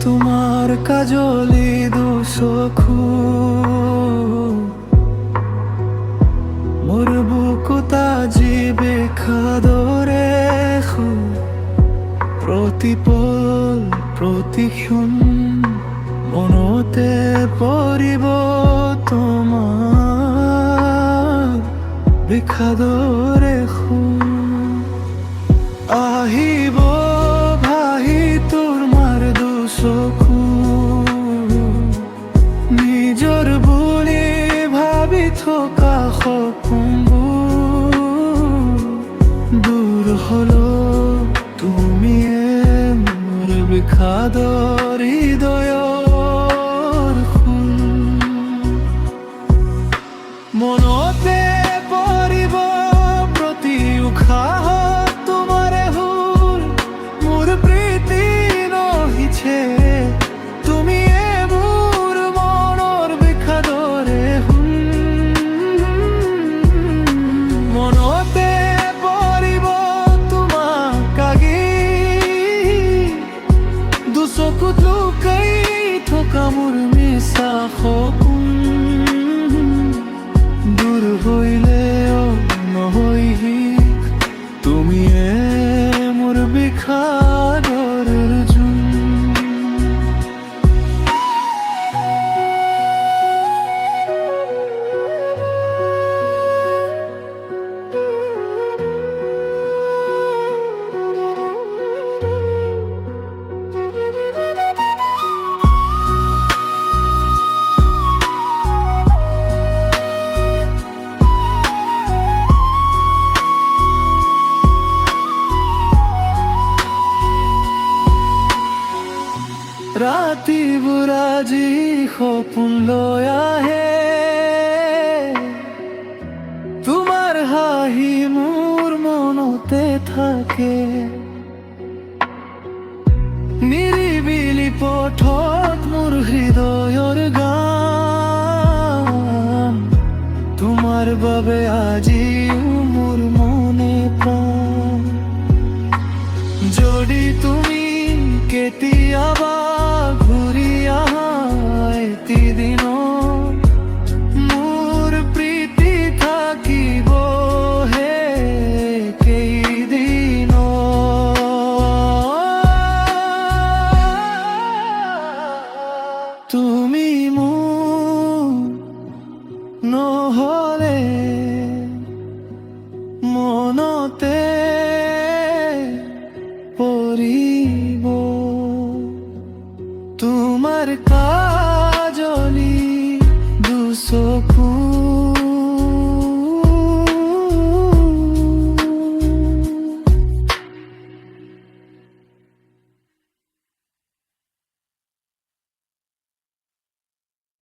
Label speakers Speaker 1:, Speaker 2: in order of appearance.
Speaker 1: তোমার কাজলি দুচকু মোৰ বুকুত আজি বিষাদৰে প্ৰতিপল প্ৰতিক্ষণ মনতে পৰিব তোমাৰ বিষাদৰে আহিব ভাহি তোমাৰ দুচকু নিজৰ বুলি ভাবি থকা সপোনবোৰ দূৰ হলো তুমিয়ে মোৰ বিষাদৰ হৃদয়ৰ ফুল মনতে পৰিব প্ৰতি উশাহত তোমাৰে হুল মোৰ প্ৰীতি নহিছে তুমিয়ে মোৰ মনৰ বিষাদৰে হুল মনতে পৰিব তোমাক আগি দুচকুত লুকাই থকা মোৰ মিছা সপোন দূৰ হইলেও নহয় তুমিয়ে মোৰ বিষাদৰ জোন ৰাতিবোৰ আজি সপোন লৈ আহে তোমাৰ হাঁহি মোৰ মনতে থাকে নিৰিবিলি পথত মোৰ হৃদয়ৰ গান তোমাৰ বাবে আজিও মোৰ মনে প্ৰাণ যদি তুমি কেতিয়াবা ঘূৰি আহা এটি দিনত মোৰ প্ৰীতি থাকিব হে কেইদিন তুমি মোৰ নহলে মনতে পৰিব তোমাৰ কাজলি দুচকু